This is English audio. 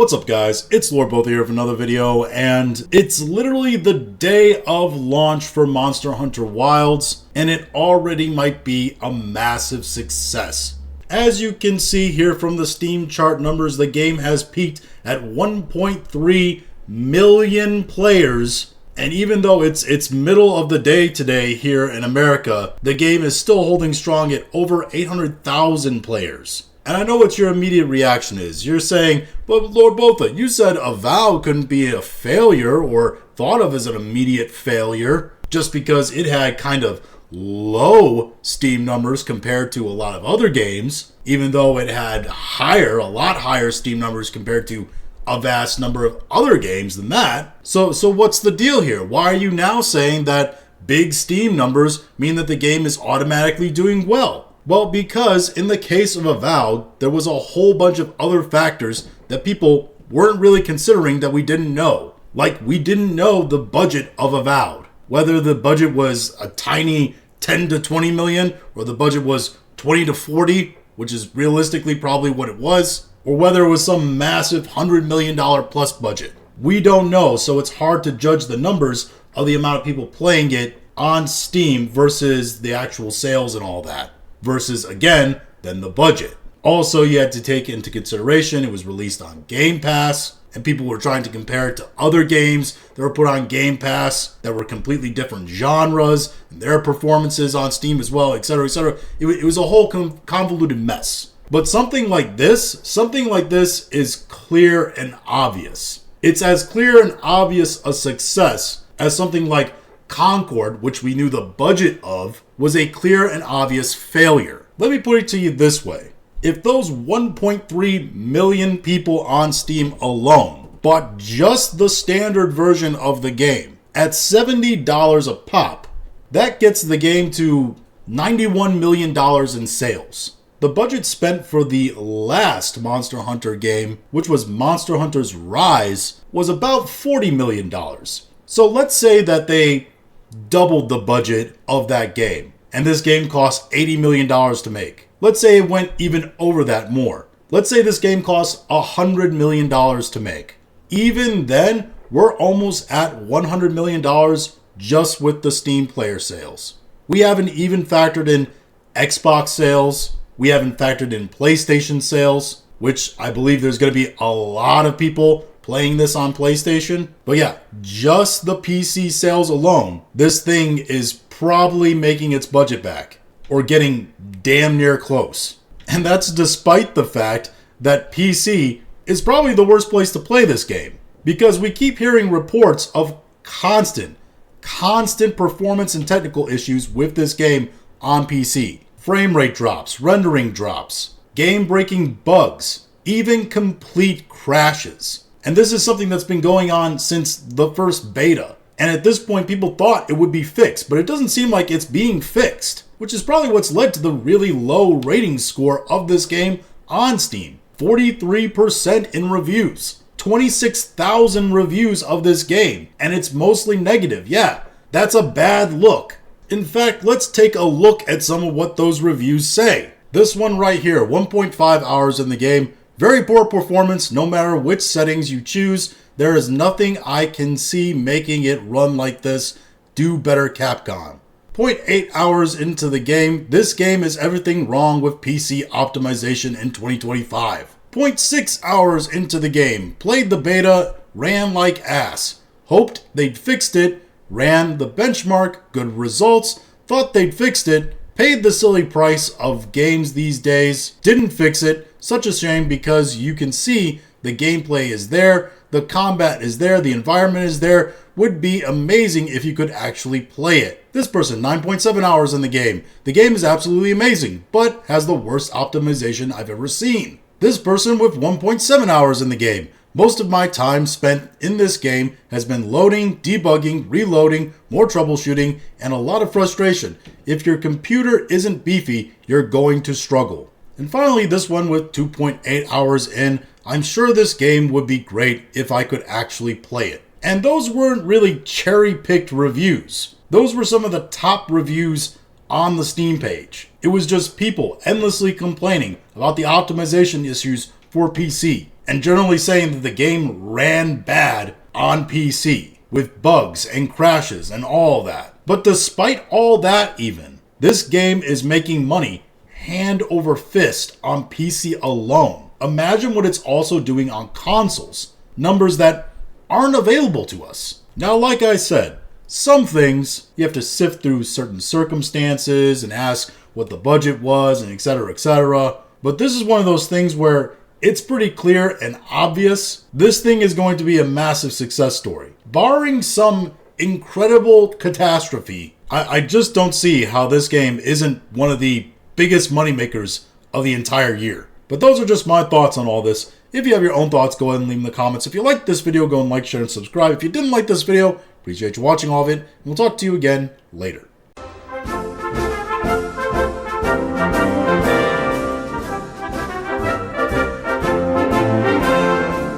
What's up, guys? It's Lord Both here with another video, and it's literally the day of launch for Monster Hunter Wilds, and it already might be a massive success. As you can see here from the Steam chart numbers, the game has peaked at 1.3 million players, and even though it's middle of the day today here in America, the game is still holding strong at over 800,000 players. And I know what your immediate reaction is. You're saying, but Lord Botha, you said Avowed couldn't be a failure or thought of as an immediate failure just because it had kind of low Steam numbers compared to a lot of other games, even though it had a lot higher Steam numbers compared to a vast number of other games than that. So what's the deal here? Why are you now saying that big Steam numbers mean that the game is automatically doing well? Well, because in the case of Avowed, there was a whole bunch of other factors that people weren't really considering that we didn't know. Like, we didn't know the budget of Avowed. Whether the budget was a tiny 10 to 20 million, or the budget was 20 to 40, which is realistically probably what it was, or whether it was some massive $100 million plus budget. We don't know, so it's hard to judge the numbers of the amount of people playing it on Steam versus the actual sales and all that. Versus, again, then the budget. Also, you had to take into consideration it was released on Game Pass, and people were trying to compare it to other games that were put on Game Pass that were completely different genres, and their performances on Steam as well, etc., etc. It was a whole convoluted mess. But something like this is clear and obvious. It's as clear and obvious a success as something like Concord, which we knew the budget of, was a clear and obvious failure. Let me put it to you this way. If those 1.3 million people on Steam alone bought just the standard version of the game at $70 a pop, that gets the game to $91 million in sales. The budget spent for the last Monster Hunter game, which was Monster Hunter's Rise, was about $40 million. So let's say that they doubled the budget of that game, and this game cost $80 million to make. Let's say it went even over that more. Let's say this game costs $100 million to make. Even then, we're almost at $100 million just with the Steam player sales. We haven't even factored in Xbox sales. We haven't factored in PlayStation sales, which I believe there's going to be a lot of people playing this on PlayStation. But yeah, just the PC sales alone, this thing is probably making its budget back, or getting damn near close. And that's despite the fact that PC is probably the worst place to play this game, because we keep hearing reports of constant performance and technical issues with this game on PC. Frame rate drops, rendering drops, game-breaking bugs, even complete crashes. And this is something that's been going on since the first beta. And at this point, people thought it would be fixed, but it doesn't seem like it's being fixed, which is probably what's led to the really low rating score of this game on Steam. 43% in reviews, 26,000 reviews of this game, and it's mostly negative. Yeah, that's a bad look. In fact, let's take a look at some of what those reviews say. This one right here, 1.5 hours in the game. Very poor performance no matter which settings you choose. There is nothing I can see making it run like this. Do better, Capcom. 0.8 hours into the game. This game is everything wrong with PC optimization in 2025. 0.6 hours into the game. Played the beta, ran like ass. Hoped they'd fixed it. Ran the benchmark, good results. Thought they'd fixed it. Paid the silly price of games these days. Didn't fix it. Such a shame, because you can see the gameplay is there, the combat is there, the environment is there. Would be amazing if you could actually play it. This person, 9.7 hours in the game. The game is absolutely amazing, but has the worst optimization I've ever seen. This person with 1.7 hours in the game. Most of my time spent in this game has been loading, debugging, reloading, more troubleshooting, and a lot of frustration. If your computer isn't beefy, you're going to struggle. And finally, this one with 2.8 hours in. I'm sure this game would be great if I could actually play it. And those weren't really cherry-picked reviews. Those were some of the top reviews on the Steam page. It was just people endlessly complaining about the optimization issues for PC. and generally saying that the game ran bad on PC, with bugs and crashes and all that. But despite all that even, this game is making money hand over fist on PC alone. Imagine what it's also doing on consoles, numbers that aren't available to us. Now, like I said, some things you have to sift through certain circumstances and ask what the budget was and etc, etc. But this is one of those things where it's pretty clear and obvious this thing is going to be a massive success story. Barring some incredible catastrophe, I just don't see how this game isn't one of the biggest moneymakers of the entire year. But those are just my thoughts on all this. If you have your own thoughts, go ahead and leave them in the comments. If you liked this video, go and like, share, and subscribe. If you didn't like this video, appreciate you watching all of it, and we'll talk to you again later.